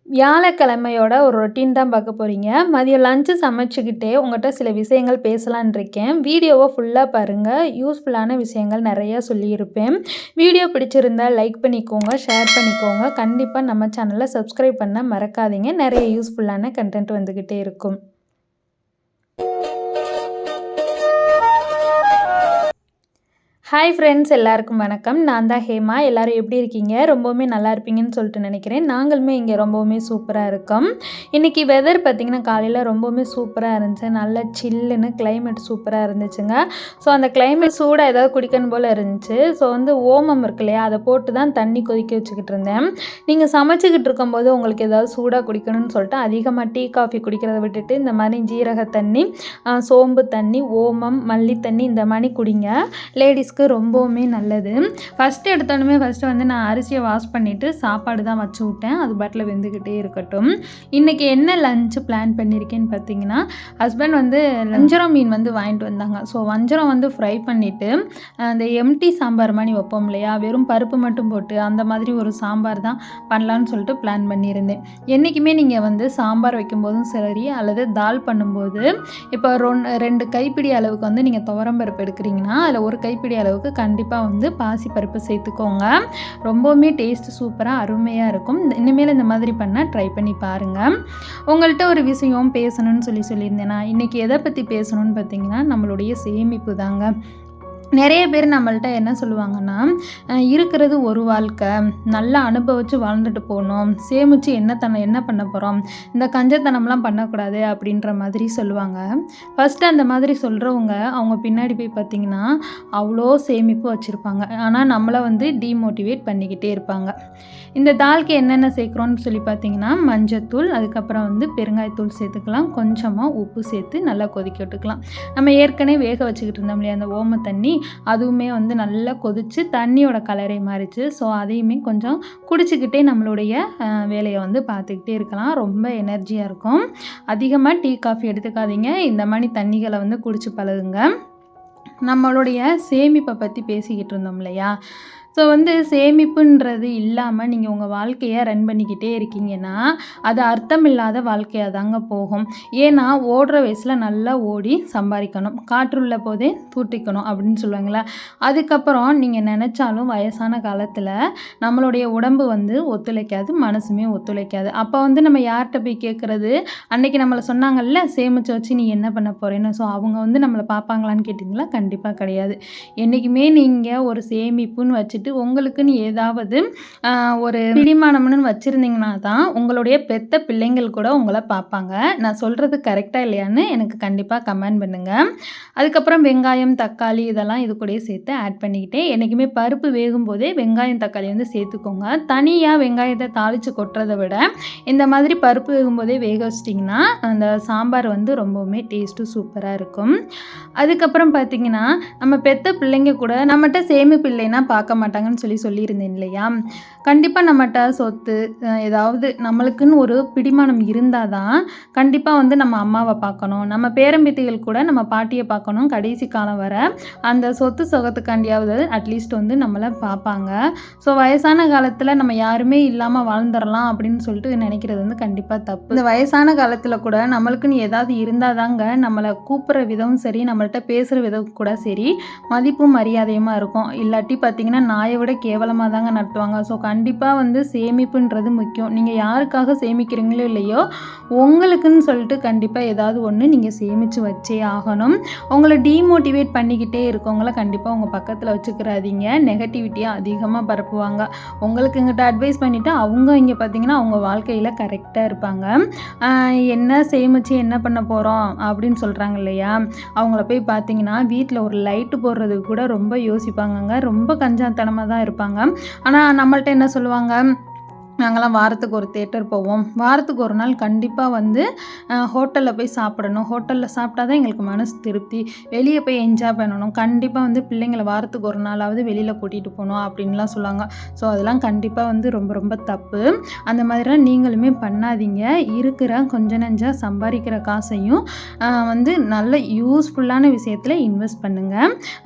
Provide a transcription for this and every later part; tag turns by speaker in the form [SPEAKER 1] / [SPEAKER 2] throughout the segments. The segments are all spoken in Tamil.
[SPEAKER 1] வியாழக்கிழமையோட ஒரு ரொட்டீன் தான் பார்க்க போகிறீங்க. மதியம் லஞ்சு சமைச்சுக்கிட்டே உங்கள்கிட்ட சில விஷயங்கள் பேசலான்னு இருக்கேன். வீடியோவை ஃபுல்லாக பாருங்கள். யூஸ்ஃபுல்லான விஷயங்கள் நிறையா சொல்லியிருப்பேன். வீடியோ பிடிச்சிருந்தா லைக் பண்ணிக்கோங்க, ஷேர் பண்ணிக்கோங்க. கண்டிப்பாக நம்ம சேனலை சப்ஸ்கிரைப் பண்ண மறக்காதீங்க. நிறைய யூஸ்ஃபுல்லான கண்டென்ட் வந்துக்கிட்டே இருக்கும். ஹாய் ஃப்ரெண்ட்ஸ், எல்லாருக்கும் வணக்கம். நான் தான் ஹேமா. எல்லோரும் எப்படி இருக்கீங்க? ரொம்பவுமே நல்லா இருப்பீங்கன்னு சொல்லிட்டு நினைக்கிறேன். நாங்களுமே இங்கே ரொம்பவுமே சூப்பராக இருக்கோம். இன்றைக்கி வெதர் பார்த்திங்கன்னா காலையில் ரொம்பவுமே சூப்பராக இருந்துச்சு. நல்லா சில்லுன்னு கிளைமேட் சூப்பராக இருந்துச்சுங்க. ஸோ அந்த கிளைமேட் சூடாக ஏதாவது குடிக்கணும் போல் இருந்துச்சு. ஸோ ஓமம் இருக்கு இல்லையா, அதை போட்டு தான் தண்ணி கொதிக்க வச்சுக்கிட்டு இருந்தேன். நீங்கள் சமைச்சிக்கிட்டு இருக்கும்போது உங்களுக்கு ஏதாவது சூடாக குடிக்கணும்னு சொல்லிட்டு அதிகமாக டீ காஃபி குடிக்கிறத விட்டுட்டு இந்த மாதிரி ஜீரக தண்ணி, சோம்பு தண்ணி, ஓமம், மல்லி தண்ணி இந்த மாதிரி குடிங்க. லேடிஸ்க்கு ரொம்பவுமே நல்லது. ஃபஸ்ட்டு வந்து நான் அரிசியை வாஷ் பண்ணிவிட்டு சாப்பாடு தான் வச்சு விட்டேன். அது பாட்டில் வெந்துக்கிட்டே இருக்கட்டும். இன்றைக்கி என்ன லஞ்சு பிளான் பண்ணியிருக்கேன்னு பார்த்தீங்கன்னா, ஹஸ்பண்ட் வந்து வஞ்சரம் மீன் வந்து வாங்கிட்டு வந்தாங்க. ஸோ வஞ்சரம் வந்து ஃப்ரை பண்ணிவிட்டு அந்த எம்டி சாம்பார் மாதிரி வைப்போம் இல்லையா, வெறும் பருப்பு மட்டும் போட்டு அந்த மாதிரி ஒரு சாம்பார் தான் பண்ணலான்னு சொல்லிட்டு பிளான் பண்ணியிருந்தேன். என்றைக்குமே நீங்கள் வந்து சாம்பார் வைக்கும்போதும் சரி அல்லது தால் பண்ணும்போது இப்போ 2 கைப்பிடி அளவுக்கு வந்து நீங்கள் துவரம்பருப்பு எடுக்கிறீங்கன்னா அதில் 1 கைப்பிடி அளவுக்கு கண்டிப்பாக வந்து பாசிப்பருப்பு சேர்த்துக்கோங்க. ரொம்பவுமே டேஸ்ட் சூப்பராக அருமையாக இருக்கும். இனிமேல் இந்த மாதிரி பண்ணால் ட்ரை பண்ணி பாருங்கள். உங்கள்கிட்ட ஒரு விஷயம் பேசணும்னு சொல்லியிருந்தேன்னா, இன்றைக்கி எதை பற்றி பேசணும்னு பார்த்தீங்கன்னா, நம்மளுடைய சேமிப்பு தாங்க. நிறைய பேர் நம்மள்ட்ட என்ன சொல்லுவாங்கன்னா, இருக்கிறது ஒரு வாழ்க்கை, நல்லா அனுபவித்து வாழ்ந்துட்டு போகணும், சேமித்து என்ன பண்ண போகிறோம், இந்த கஞ்சத்தனம்லாம் பண்ணக்கூடாது அப்படின்ற மாதிரி சொல்லுவாங்க. ஃபஸ்ட்டு அந்த மாதிரி சொல்கிறவங்க அவங்க பின்னாடி போய் பார்த்திங்கன்னா அவ்வளோ சேமிப்பு வச்சுருப்பாங்க. ஆனால் நம்மளை வந்து டீமோட்டிவேட் பண்ணிக்கிட்டே இருப்பாங்க. இந்த தால்க்கு என்னென்ன சேர்க்குறோன்னு சொல்லி பார்த்திங்கன்னா, மஞ்சத்தூள், அதுக்கப்புறம் வந்து பெருங்காயத்தூள் சேர்த்துக்கலாம், கொஞ்சமாக உப்பு சேர்த்து நல்லா கொதிக்க விட்டுக்கலாம். நம்ம ஏற்கனவே வேக வச்சுக்கிட்டு இருந்தோம் இல்லையா அந்த ஓம தண்ணி, அதுவுமே வந்து நல்லா கொதித்து தண்ணியோட கலரை மாறிச்சு. ஸோ அதையுமே கொஞ்சம் குடிச்சிக்கிட்டே நம்மளுடைய வேலையை வந்து பார்த்துக்கிட்டே இருக்கலாம். ரொம்ப எனர்ஜியாக இருக்கும். அதிகமாக டீ காஃபி எடுத்துக்காதீங்க. இந்த மாதிரி தண்ணிகளை வந்து குடிச்சு பழகுங்க. நம்மளுடைய சேமிப்பை பற்றி பேசிக்கிட்டு இருந்தோம் இல்லையா, ஸோ சேமிப்புன்றது இல்லாமல் நீங்கள் உங்கள் வாழ்க்கையை ரன் பண்ணிக்கிட்டே இருக்கீங்கன்னா அது அர்த்தம் இல்லாத வாழ்க்கையாக தாங்க போகும். ஏன்னா ஓடுற வயசில் நல்லா ஓடி சம்பாதிக்கணும், காற்றுள்ள போதே தூட்டிக்கணும் அப்படின்னு சொல்லுவாங்களே. அதுக்கப்புறம் நீங்கள் நினச்சாலும் வயசான காலத்தில் நம்மளுடைய உடம்பு வந்து ஒத்துழைக்காது, மனசுமே ஒத்துழைக்காது. அப்போ நம்ம யார்கிட்ட போய் கேட்குறது? அன்றைக்கி நம்மளை சொன்னாங்கல்ல சேமித்து வச்சு நீ என்ன பண்ண போகிறேன்னு. ஸோ அவங்க நம்மளை பார்ப்பாங்களான்னு கேட்டிங்களா? கண்டிப்பாக கிடையாது. என்றைக்குமே நீங்கள் ஒரு சேமிப்புன்னு வச்சுட்டு உங்களுக்குன்னு ஏதாவது ஒரு பிடிமானம்னு வச்சுருந்தீங்கன்னா தான் உங்களுடைய பெத்த பிள்ளைங்கள் கூட உங்களை பார்ப்பாங்க. நான் சொல்கிறது கரெக்டாக இல்லையான்னு எனக்கு கண்டிப்பாக கமெண்ட் பண்ணுங்கள். அதுக்கப்புறம் வெங்காயம், தக்காளி இதெல்லாம் இது கூட சேர்த்து ஆட் பண்ணிக்கிட்டே என்றைக்குமே பருப்பு வேகும் போதே வெங்காயம், தக்காளி வந்து சேர்த்துக்கோங்க. தனியாக வெங்காயத்தை தாளித்து கொட்டுறதை விட இந்த மாதிரி பருப்பு வேகும்போதே வேக வச்சிட்டிங்கன்னா அந்த சாம்பார் வந்து ரொம்பவுமே டேஸ்ட்டு சூப்பராக இருக்கும். அதுக்கப்புறம் பார்த்திங்கன்னா, நம்ம பெத்த பிள்ளைங்க கூட நம்மகிட்ட சேமிப்பு இல்லைன்னா பார்க்க மாட்டாங்கன்னு சொல்லியிருந்தேன் இல்லையா. கண்டிப்பாக நம்மகிட்ட சொத்து ஏதாவது நம்மளுக்குன்னு ஒரு பிடிமானம் இருந்தால் தான் கண்டிப்பாக வந்து நம்ம அம்மாவை பார்க்கணும், நம்ம பேரம்பேத்திகள் கூட நம்ம பாட்டியை பார்க்கணும். கடைசி காலம் வர அந்த சொத்து சுகத்துக்காண்டியாவது அட்லீஸ்ட் வந்து நம்மளை பார்ப்பாங்க. ஸோ வயசான காலத்தில் நம்ம யாருமே இல்லாமல் வாழ்ந்துடலாம் அப்படின்னு சொல்லிட்டு நினைக்கிறது வந்து கண்டிப்பாக தப்பு. இந்த வயசான காலத்தில் கூட நம்மளுக்குன்னு ஏதாவது இருந்தால் தாங்க நம்மளை கூப்பிட்ற விதம் சரி, நம்மள்கிட்ட பேசுகிற விதம் கூட சரி மதிப்பும் மரியாதையுமா இருக்கும். இல்லாட்டி பார்த்திங்கன்னா நாயை விட கேவலமாக தாங்க நடத்துவாங்க. ஸோ கண்டிப்பாக வந்து சேமிப்புன்றது முக்கியம். நீங்கள் யாருக்காக சேமிக்கிறீங்களோ இல்லையோ உங்களுக்குன்னு சொல்லிட்டு கண்டிப்பாக ஏதாவது ஒன்று நீங்கள் சேமித்து வச்சே ஆகணும். உங்களை டீமோட்டிவேட் பண்ணிக்கிட்டே இருக்கவங்கள கண்டிப்பாக உங்கள் பக்கத்தில் வச்சுக்கிறாதீங்க. நெகட்டிவிட்டியாக அதிகமாக பரப்புவாங்க. உங்களுக்கு இங்கிட்ட அட்வைஸ் பண்ணிவிட்டு அவங்க இங்கே பார்த்திங்கன்னா அவங்க வாழ்க்கையில் கரெக்டாக இருப்பாங்க. என்ன சேமித்து என்ன பண்ண போகிறோம் அப்படின்னு சொல்கிறாங்க இல்லையா, அவங்கள போய் பார்த்திங்கன்னா வீட்டில் ஒரு லைட்டு போடுறதுக்கு கூட ரொம்ப யோசிப்பாங்கங்க. ரொம்ப கஞ்சாத்தனமாக தான் இருப்பாங்க. ஆனால் நம்மள்ட்ட என்ன சொல்லுவாங்க, நாங்கள்லாம் வாரத்துக்கு ஒரு தேட்டர் போவோம், வாரத்துக்கு ஒரு நாள் கண்டிப்பாக வந்து ஹோட்டலில் போய் சாப்பிடணும், ஹோட்டலில் சாப்பிட்டா தான் எங்களுக்கு மனசு திருப்தி, வெளியே போய் என்ஜாய் பண்ணணும், கண்டிப்பாக வந்து பிள்ளைங்களை வாரத்துக்கு ஒரு நாளாவது வெளியில் கூட்டிகிட்டு போகணும் அப்படின்லாம் சொல்லுவாங்க. ஸோ அதெல்லாம் கண்டிப்பாக வந்து ரொம்ப ரொம்ப தப்பு. அந்த மாதிரிலாம் நீங்களுமே பண்ணாதீங்க. இருக்கிற கொஞ்ச நெஞ்சா சம்பாதிக்கிற காசையும் வந்து நல்ல யூஸ்ஃபுல்லான விஷயத்தில் இன்வெஸ்ட் பண்ணுங்கள்.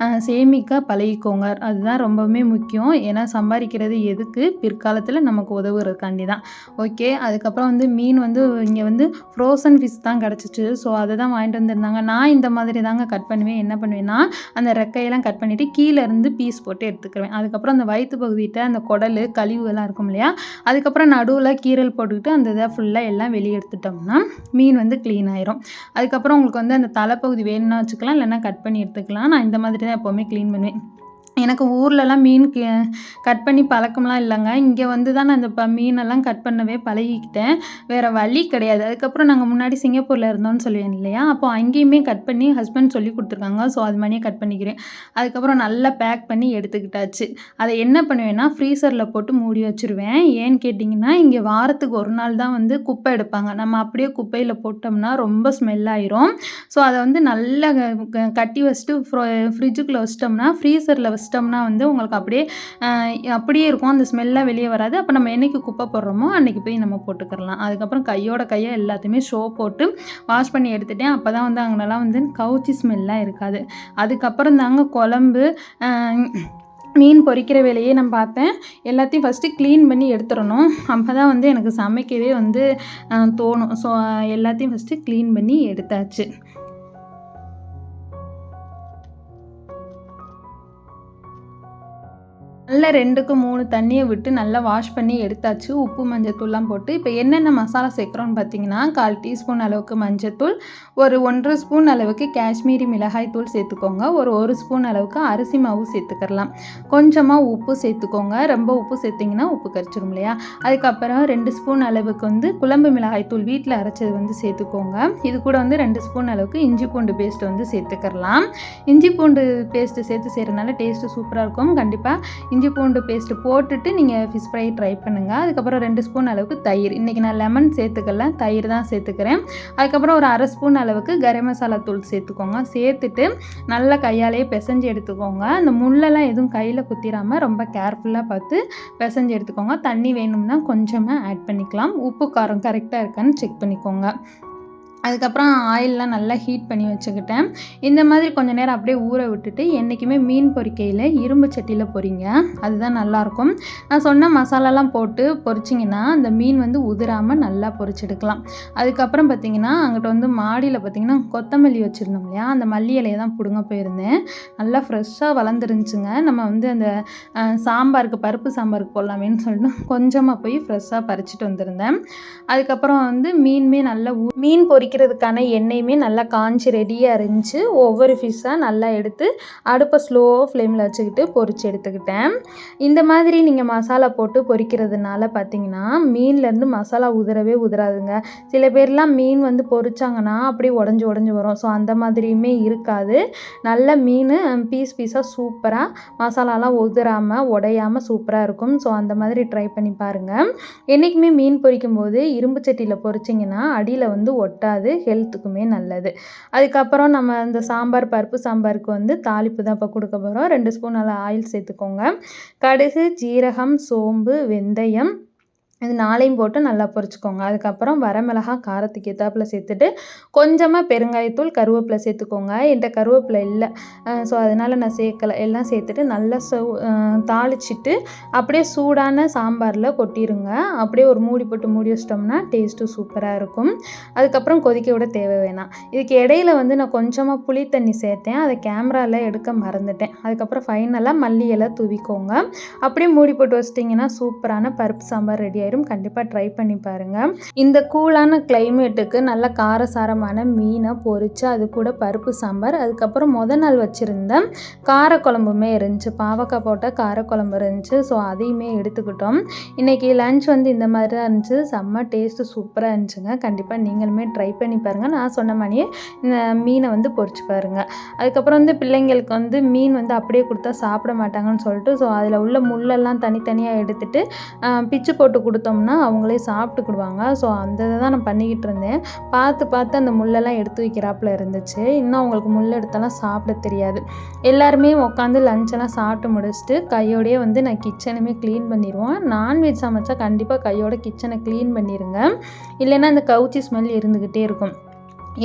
[SPEAKER 1] சேமிக்க பழகிக்கோங்க. அதுதான் ரொம்பவுமே முக்கியம். ஏன்னா சம்பாதிக்கிறது எதுக்கு, பிற்காலத்தில் நமக்கு உதவுது கழுவுறதுக்காண்டி தான். ஓகே. அதுக்கப்புறம் வந்து மீன் வந்து இங்கே வந்து ஃப்ரோசன் ஃபிஷ் தான் கிடச்சிச்சு. ஸோ அதை தான் வாங்கிட்டு வந்திருந்தாங்க. நான் இந்த மாதிரி தாங்க கட் பண்ணுவேன். என்ன பண்ணுவேன்னா அந்த ரெக்கையெல்லாம் கட் பண்ணிவிட்டு கீழேருந்து பீஸ் போட்டு எடுத்துக்குவேன். அதுக்கப்புறம் அந்த வயிற்று பகுதியிட்ட அந்த குடல் கழிவுகள்லாம் இருக்கும் இல்லையா, அதுக்கப்புறம் நடுவில் கீரல் போட்டுக்கிட்டு அந்த இதை ஃபுல்லாக எல்லாம் வெளியே எடுத்துட்டோம்னா மீன் வந்து க்ளீன் ஆயிரும். அதுக்கப்புறம் உங்களுக்கு வந்து அந்த தலைப்பகுதி வேணும்னா வச்சுக்கலாம், இல்லைன்னா கட் பண்ணி எடுத்துக்கலாம். நான் இந்த மாதிரி தான் எப்போவுமே க்ளீன் பண்ணுவேன். எனக்கு ஊர்லலாம் மீன் கட் பண்ணி பழக்கம்லாம் இல்லைங்க. இங்கே வந்து தான் நான் இந்த மீனெல்லாம் கட் பண்ணவே பழகிக்கிட்டேன். வேறு வழி கிடையாது. அதுக்கப்புறம் நாங்கள் முன்னாடி சிங்கப்பூரில் இருந்தோம்னு சொல்லுவேன் இல்லையா, அப்போ அங்கேயுமே கட் பண்ணி ஹஸ்பண்ட் சொல்லி கொடுத்துருக்காங்க. ஸோ அது மாதிரியே கட் பண்ணிக்கிறேன். அதுக்கப்புறம் நல்லா பேக் பண்ணி எடுத்துக்கிட்டாச்சு. அதை என்ன பண்ணுவேன்னா ஃப்ரீசரில் போட்டு மூடி வச்சுருவேன். ஏன்னு கேட்டிங்கன்னா இங்கே வாரத்துக்கு ஒரு நாள் தான் வந்து குப்பை எடுப்பாங்க. நம்ம அப்படியே குப்பையில் போட்டோம்னா ரொம்ப ஸ்மெல் ஆயிரும். ஸோ அதை வந்து நல்லா கட்டி வச்சுட்டு ஃப்ரிட்ஜுக்குள்ளே வச்சிட்டோம்னா ஃப்ரீசரில் வச்சிட்டோம்னா வந்து உங்களுக்கு அப்படியே இருக்கும். அந்த ஸ்மெல்லாம் வெளியே வராது. அப்போ நம்ம என்னைக்கு குப்பை போடுறோமோ அன்றைக்கி போய் நம்ம போட்டுக்கிறலாம். அதுக்கப்புறம் கையை எல்லாத்தையுமே போட்டு வாஷ் பண்ணி எடுத்துட்டேன். அப்போ தான் வந்து அங்கெல்லாம் வந்து கவுச்சி ஸ்மெல்லாம் இருக்காது. அதுக்கப்புறம் தாங்க குழம்பு மீன் பொரிக்கிற வேலையே நான் பார்த்தேன். எல்லாத்தையும் ஃபஸ்ட்டு க்ளீன் பண்ணி எடுத்துடணும். அப்போ தான் வந்து எனக்கு சமைக்கவே வந்து தோணும். ஸோ எல்லாத்தையும் ஃபஸ்ட்டு க்ளீன் பண்ணி எடுத்தாச்சு. நல்லா 2க்கு 3 தண்ணியை விட்டு நல்லா வாஷ் பண்ணி எடுத்தாச்சு. உப்பு மஞ்சத்தூள்லாம் போட்டு இப்போ என்னென்ன மசாலா சேர்க்குறோன்னு பார்த்தீங்கன்னா 1/4 டீஸ்பூன் அளவுக்கு மஞ்சத்தூள், ஒரு 1 ஸ்பூன் அளவுக்கு காஷ்மீரி மிளகாய் தூள் சேர்த்துக்கோங்க. ஒரு 1 ஸ்பூன் அளவுக்கு அரிசி மாவு சேர்த்துக்கலாம். கொஞ்சமாக உப்பு சேர்த்துக்கோங்க. ரொம்ப உப்பு சேர்த்திங்கன்னா உப்பு கரிச்சிடும் இல்லையா. அதுக்கப்புறம் 2 ஸ்பூன் அளவுக்கு வந்து குழம்பு மிளகாய் தூள் வீட்டில் அரைச்சது வந்து சேர்த்துக்கோங்க. இது கூட வந்து 2 ஸ்பூன் அளவுக்கு இஞ்சி பூண்டு பேஸ்ட் வந்து சேர்த்துக்கலாம். இஞ்சி பூண்டு பேஸ்ட்டு சேர்த்து செய்கிறனால டேஸ்ட்டு சூப்பராக இருக்கும். கண்டிப்பாக இஞ்சி பூண்டு பேஸ்ட்டு போட்டுட்டு நீங்கள் ஃபிஷ் ஃப்ரை ட்ரை பண்ணுங்கள். அதுக்கப்புறம் 2 ஸ்பூன் அளவுக்கு தயிர். இன்றைக்கி நான் லெமன் சேர்த்துக்கல, தயிர் தான் சேர்த்துக்கிறேன். அதுக்கப்புறம் ஒரு 1/2 ஸ்பூன் அளவுக்கு கரம் மசாலா தூள் சேர்த்துக்கோங்க. சேர்த்துட்டு நல்லா கையாலேயே பிசைஞ்சு எடுத்துக்கோங்க. அந்த முள்ளெல்லாம் எதுவும் கையில் குத்திராமல் ரொம்ப கேர்ஃபுல்லாக பார்த்து பிசைஞ்சு எடுத்துக்கோங்க. தண்ணி வேணும்னா கொஞ்சமாக ஆட் பண்ணிக்கலாம். உப்பு காரம் கரெக்டாக இருக்கான்னு செக் பண்ணிக்கோங்க. அதுக்கப்புறம் ஆயிலெலாம் நல்லா ஹீட் பண்ணி வச்சுக்கிட்டேன். இந்த மாதிரி கொஞ்சம் நேரம் அப்படியே ஊற விட்டுட்டு என்றைக்குமே மீன் பொரிக்கையில் இரும்பு சட்டியில் பொரிங்க. அதுதான் நல்லாயிருக்கும். நான் சொன்ன மசாலாலாம் போட்டு பொரிச்சிங்கன்னா அந்த மீன் வந்து உதிராமல் நல்லா பொரிச்செடுக்கலாம். அதுக்கப்புறம் பார்த்திங்கன்னா அங்கிட்ட வந்து மாடியில் பார்த்திங்கன்னா கொத்தமல்லி வச்சுருந்தோம் இல்லையா, அந்த மல்லி இலையை தான் பிடுங்க போயிருந்தேன். நல்லா ஃப்ரெஷ்ஷாக வளர்ந்துருந்துச்சுங்க. நம்ம வந்து அந்த சாம்பாருக்கு பருப்பு சாம்பாருக்கு போடலாமேன்னு சொல்லிட்டு கொஞ்சமாக போய் ஃப்ரெஷ்ஷாக பறிச்சிட்டு வந்திருந்தேன். அதுக்கப்புறம் வந்து நல்லா மீன் பொரிக்கிறதுக்கான எண்ணெயுமே நல்லா காஞ்சி ரெடியாக இருந்துச்சு. ஒவ்வொரு ஃபிஷ்ஷாக நல்லா எடுத்து அடுப்பை ஸ்லோ ஃப்ளேமில் வச்சுக்கிட்டு பொரிச்சு எடுத்துக்கிட்டேன். இந்த மாதிரி நீங்கள் மசாலா போட்டு பொரிக்கிறதுனால பார்த்தீங்கன்னா மீன்லேருந்து மசாலா உதிரவே உதிராதுங்க. சில பேர்லாம் மீன் வந்து பொரிச்சாங்கன்னா அப்படியே உடஞ்சி வரும். ஸோ அந்த மாதிரியுமே இருக்காது. நல்ல மீன் பீஸாக சூப்பராக மசாலாலாம் உதிராமல் உடையாமல் சூப்பராக இருக்கும். ஸோ அந்த மாதிரி ட்ரை பண்ணி பாருங்கள். என்றைக்குமே மீன் பொரிக்கும்போது இரும்பு சட்டியில் பொரிச்சிங்கன்னா அடியில் வந்து ஒட்டாது. ஹெல்த்துக்குமே நல்லது. அதுக்கப்புறம் நம்ம இந்த பருப்பு சாம்பாருக்கு வந்து தாளிப்பு தான் இப்போ கொடுக்க போகிறோம். 2 ஸ்பூன் ஆயில் சேர்த்துக்கோங்க. கடுகு, ஜீரகம், சோம்பு, வெந்தயம் இது 4யும் போட்டு நல்லா பொரிச்சுக்கோங்க. அதுக்கப்புறம் வரமிளகா காரத்துக்கு ஏற்றாப்புல சேர்த்துட்டு கொஞ்சமாக பெருங்காயத்தூள், கருவேப்பிலை சேர்த்துக்கோங்க. என்கிட்ட கருவேப்பிலை இல்லை, ஸோ அதனால் நான் சேர்க்கலை. எல்லாம் சேர்த்துட்டு நல்லா தாளிச்சிட்டு அப்படியே சூடான சாம்பாரில் கொட்டிடுங்க. அப்படியே ஒரு மூடி போட்டு மூடி வச்சிட்டோம்னா டேஸ்ட்டு சூப்பராக இருக்கும். அதுக்கப்புறம் கொதிக்க விட தேவை வேணாம். இதுக்கு இடையில வந்து நான் கொஞ்சமாக புளி தண்ணி சேர்த்தேன். அதை கேமராவில் எடுக்க மறந்துட்டேன். அதுக்கப்புறம் ஃபைனலாக மல்லி இலை தூவிக்கோங்க. அப்படியே மூடி போட்டு வச்சிட்டிங்கன்னா சூப்பரான பருப்பு சாம்பார் ரெடி. கண்டிப்பாக ட்ரை பண்ணி பாருங்கள். இந்த கூலான கிளைமேட்டுக்கு நல்ல காரசாரமான மீனை பொரிச்சு அது கூட பருப்பு சாம்பார், அதுக்கப்புறம் நாள் வச்சுருந்த காரக்குழம்புமே இருந்துச்சு. பாவக்காய் போட்ட காரக்குழம்பு இருந்துச்சு. ஸோ அதையுமே எடுத்துக்கிட்டோம். இன்றைக்கி லன்ச் வந்து இந்த மாதிரி தான் இருந்துச்சு. செம்ம டேஸ்ட்டு சூப்பராக இருந்துச்சுங்க. கண்டிப்பாக நீங்களுமே ட்ரை பண்ணி பாருங்கள். நான் சொன்ன மாதிரியே இந்த மீனை வந்து பொரிச்சு பாருங்கள். அதுக்கப்புறம் வந்து பிள்ளைங்களுக்கு வந்து மீன் வந்து அப்படியே கொடுத்தா சாப்பிட மாட்டாங்கன்னு சொல்லிட்டு ஸோ அதில் உள்ள முள்ளெல்லாம் தனித்தனியாக எடுத்துட்டு பிச்சு போட்டு கொடுத்தோம்னா அவங்களே சாப்பிட்டுக்கிடுவாங்க. ஸோ அந்த இதை தான் நான் பண்ணிக்கிட்டு இருந்தேன். பார்த்து அந்த முள்ளெல்லாம் எடுத்து வைக்கிறாப்புல இருந்துச்சு. இன்னும் அவங்களுக்கு முள் எடுத்தெல்லாம் சாப்பிட தெரியாது. எல்லாருமே உட்காந்து லஞ்செல்லாம் சாப்பிட்டு முடிச்சுட்டு கையோடையே வந்து நான் கிச்சனுமே க்ளீன் பண்ணிடுவோம். நான்வெஜ் சமைச்சா கண்டிப்பாக கையோட கிச்சனை க்ளீன் பண்ணிடுங்க. இல்லைன்னா அந்த கவுச்சி ஸ்மெல் இருந்துக்கிட்டே இருக்கும்.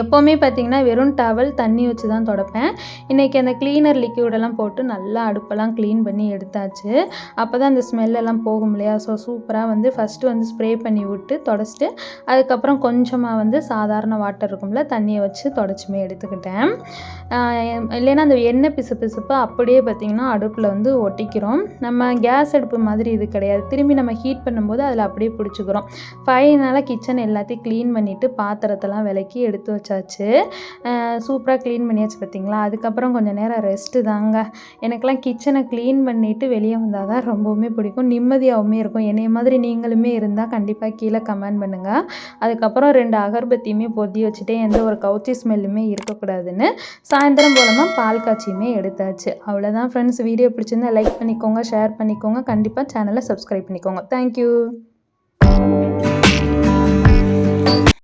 [SPEAKER 1] எப்போவுமே பார்த்திங்கன்னா வெறும் டவல் தண்ணி வச்சு தான் துடைப்பேன். இன்றைக்கி அந்த க்ளீனர் லிக்யூடெல்லாம் போட்டு நல்லா அடுப்பெல்லாம் க்ளீன் பண்ணி எடுத்தாச்சு. அப்போ தான் அந்த ஸ்மெல்லெல்லாம் போகும் இல்லையா? ஸோ சூப்பராக வந்து ஃபஸ்ட்டு வந்து ஸ்ப்ரே பண்ணி விட்டு தொடச்சிட்டு, அதுக்கப்புறம் கொஞ்சமாக வந்து சாதாரண வாட்டர் இருக்கும்ல, தண்ணியை வச்சு தொடச்சுமே எடுத்துக்கிட்டேன். இல்லைன்னா அந்த எண்ணெய் பிசுப்பு அப்படியே பார்த்திங்கன்னா அடுப்பில் வந்து ஒட்டிக்கிறோம். நம்ம கேஸ் அடுப்பு மாதிரி இது கிடையாது. திரும்பி நம்ம ஹீட் பண்ணும்போது அதில் அப்படியே பிடிச்சிக்கிறோம். ஃபைனலாக கிச்சன் எல்லாத்தையும் க்ளீன் பண்ணிவிட்டு பாத்திரத்தெல்லாம் விலக்கி எடுத்து வச்சாச்சு. சூப்பராக க்ளீன் பண்ணியாச்சு பார்த்தீங்களா? அதுக்கப்புறம் கொஞ்சம் நேரம் ரெஸ்ட்டு தாங்க. எனக்கெல்லாம் கிச்சனை க்ளீன் பண்ணிவிட்டு வெளியே வந்தால் தான் ரொம்பவுமே பிடிக்கும். நிம்மதியாகவுமே இருக்கும். என்னைய மாதிரி நீங்களுமே இருந்தால் கண்டிப்பாக கீழே கமெண்ட் பண்ணுங்கள். அதுக்கப்புறம் 2 அகர்பத்தியுமே பொத்தி வச்சுட்டேன். எந்த ஒரு கவுச்சி ஸ்மெல்லுமே இருக்கக்கூடாதுன்னு. சாயந்தரம் போலமா பால் காய்ச்சியுமே எடுத்தாச்சு. அவ்வளோதான் ஃப்ரெண்ட்ஸ். வீடியோ பிடிச்சிருந்தா லைக் பண்ணிக்கோங்க, ஷேர் பண்ணிக்கோங்க. கண்டிப்பாக சேனலை சப்ஸ்கிரைப் பண்ணிக்கோங்க. தேங்க்யூ.